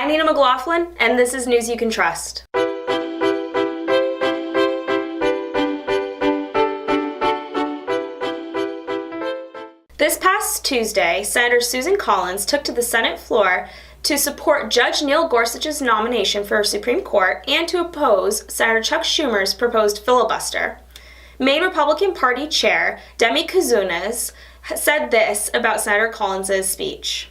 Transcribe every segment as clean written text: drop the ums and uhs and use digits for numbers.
I'm Nina McLaughlin, and this is News You Can Trust. This past Tuesday, Senator Susan Collins took to the Senate floor to support Judge Neil Gorsuch's nomination for Supreme Court and to oppose Senator Chuck Schumer's proposed filibuster. Maine Republican Party Chair Demi Kuzunas said this about Senator Collins' speech.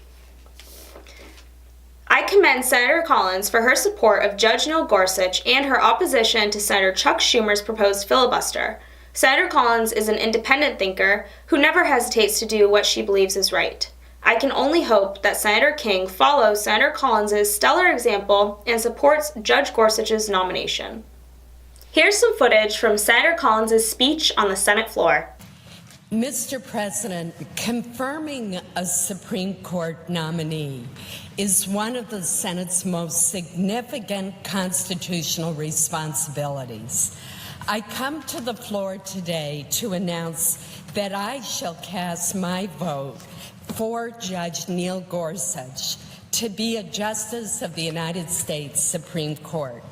I commend Senator Collins for her support of Judge Neil Gorsuch and her opposition to Senator Chuck Schumer's proposed filibuster. Senator Collins is an independent thinker who never hesitates to do what she believes is right. I can only hope that Senator King follows Senator Collins' stellar example and supports Judge Gorsuch's nomination. Here's some footage from Senator Collins' speech on the Senate floor. Mr. President, confirming a Supreme Court nominee is one of the Senate's most significant constitutional responsibilities. I come to the floor today to announce that I shall cast my vote for Judge Neil Gorsuch to be a Justice of the United States Supreme Court.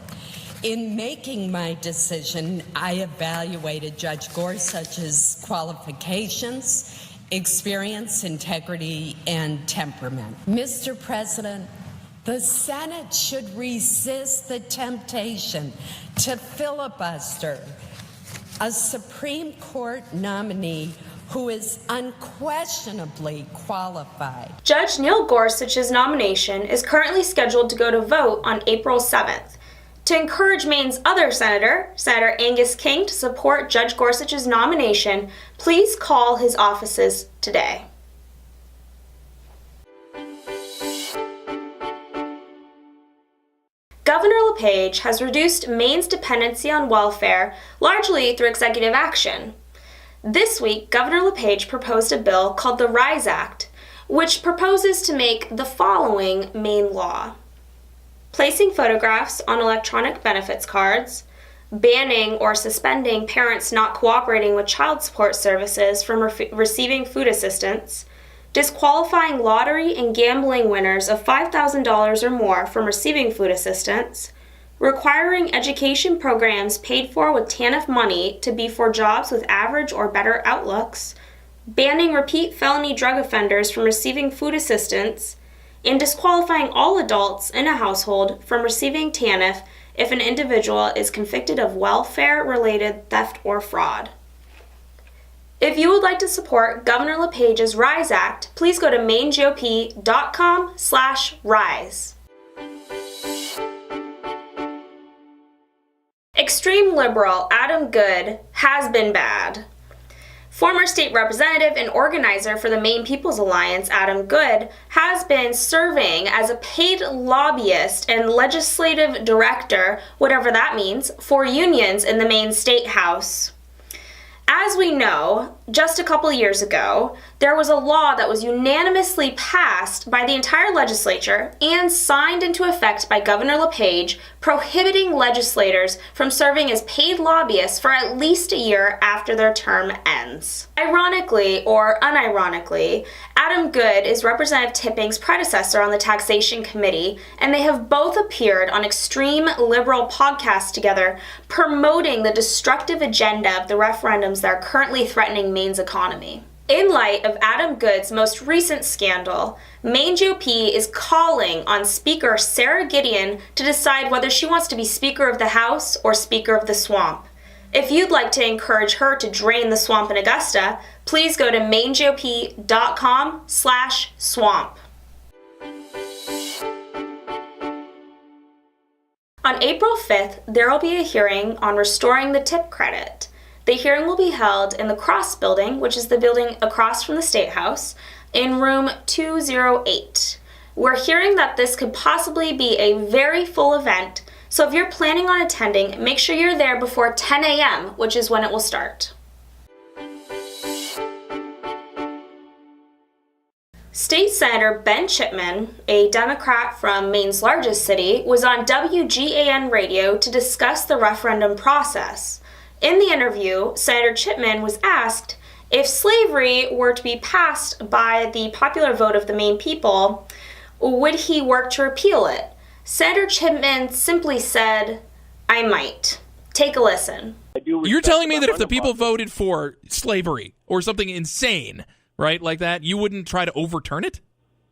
In making my decision, I evaluated Judge Gorsuch's qualifications, experience, integrity, and temperament. Mr. President, the Senate should resist the temptation to filibuster a Supreme Court nominee who is unquestionably qualified. Judge Neil Gorsuch's nomination is currently scheduled to go to vote on April 7th. To encourage Maine's other senator, Senator Angus King, to support Judge Gorsuch's nomination, please call his offices today. Governor LePage has reduced Maine's dependency on welfare largely through executive action. This week, Governor LePage proposed a bill called the RISE Act, which proposes to make the following Maine law: placing photographs on electronic benefits cards, banning or suspending parents not cooperating with child support services from receiving food assistance, disqualifying lottery and gambling winners of $5,000 or more from receiving food assistance, requiring education programs paid for with TANF money to be for jobs with average or better outlooks, banning repeat felony drug offenders from receiving food assistance, and disqualifying all adults in a household from receiving TANF if an individual is convicted of welfare-related theft or fraud. If you would like to support Governor LePage's RISE Act, please go to mainegop.com/rise. Extreme liberal Adam Good has been bad. Former state representative and organizer for the Maine People's Alliance, Adam Good, has been serving as a paid lobbyist and legislative director, whatever that means, for unions in the Maine State House. As we know, just a couple years ago, there was a law that was unanimously passed by the entire legislature and signed into effect by Governor LePage, prohibiting legislators from serving as paid lobbyists for at least a year after their term ends. Ironically, or unironically, Adam Good is Representative Tipping's predecessor on the Taxation Committee, and they have both appeared on extreme liberal podcasts together, promoting the destructive agenda of the referendums that are currently threatening Maine's economy. In light of Adam Good's most recent scandal, Maine GOP is calling on Speaker Sarah Gideon to decide whether she wants to be Speaker of the House or Speaker of the Swamp. If you'd like to encourage her to drain the swamp in Augusta, please go to mainegop.com/swamp. On April 5th, there will be a hearing on restoring the tip credit. The hearing will be held in the Cross Building, which is the building across from the State House, in room 208. We're hearing that this could possibly be a very full event, so if you're planning on attending, make sure you're there before 10 a.m., which is when it will start. State Senator Ben Chipman, a Democrat from Maine's largest city, was on WGAN radio to discuss the referendum process. In the interview, Senator Chipman was asked if slavery were to be passed by the popular vote of the Maine people, would he work to repeal it? Senator Chipman simply said, "I might." Take a listen. You're telling me that if the people voted for slavery or something insane, right, like that, you wouldn't try to overturn it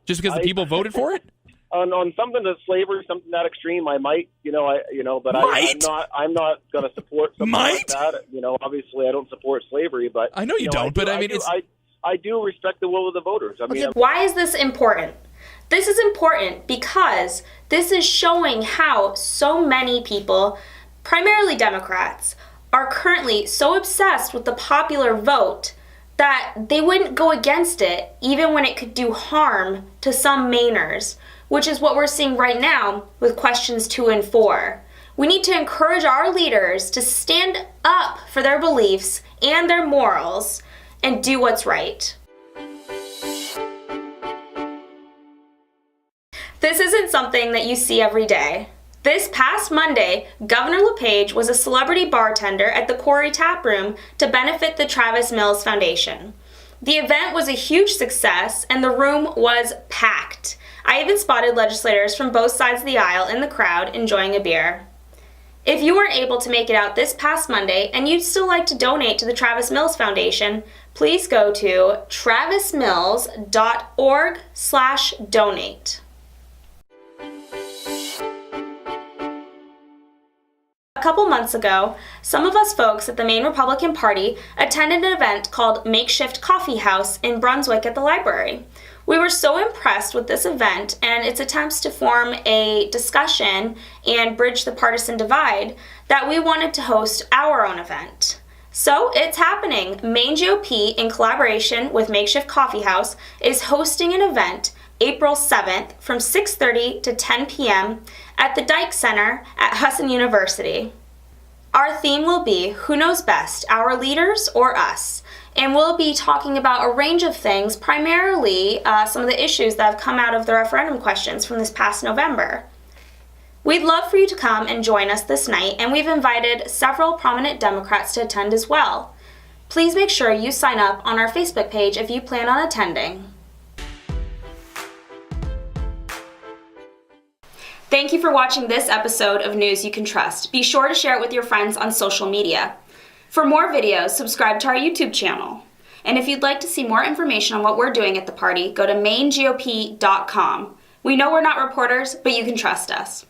just because the people voted for it? On something that's slavery, something that extreme, I might, but I'm not going to support something like that. Obviously, I don't support slavery, but I know you don't. But I do respect the will of the voters. Why is this important? This is important because this is showing how so many people, primarily Democrats, are currently so obsessed with the popular vote that they wouldn't go against it even when it could do harm to some Mainers, which is what we're seeing right now with questions 2 and 4. We need to encourage our leaders to stand up for their beliefs and their morals and do what's right. This isn't something that you see every day. This past Monday, Governor LePage was a celebrity bartender at the Quarry Tap Room to benefit the Travis Mills Foundation. The event was a huge success and the room was packed. I even spotted legislators from both sides of the aisle in the crowd enjoying a beer. If you weren't able to make it out this past Monday and you'd still like to donate to the Travis Mills Foundation, please go to travismills.org/donate. A couple months ago, some of us folks at the Maine Republican Party attended an event called Makeshift Coffee House in Brunswick at the library. We were so impressed with this event and its attempts to form a discussion and bridge the partisan divide that we wanted to host our own event. So it's happening. Maine GOP, in collaboration with Makeshift Coffee House, is hosting an event April 7th from 6:30 to 10 p.m. at the Dyke Center at Husson University. Our theme will be Who Knows Best, Our Leaders or Us? And we'll be talking about a range of things, primarily some of the issues that have come out of the referendum questions from this past November. We'd love for you to come and join us this night, and we've invited several prominent Democrats to attend as well. Please make sure you sign up on our Facebook page if you plan on attending. Thank you for watching this episode of News You Can Trust. Be sure to share it with your friends on social media. For more videos, subscribe to our YouTube channel. And if you'd like to see more information on what we're doing at the party, go to mainegop.com. We know we're not reporters, but you can trust us.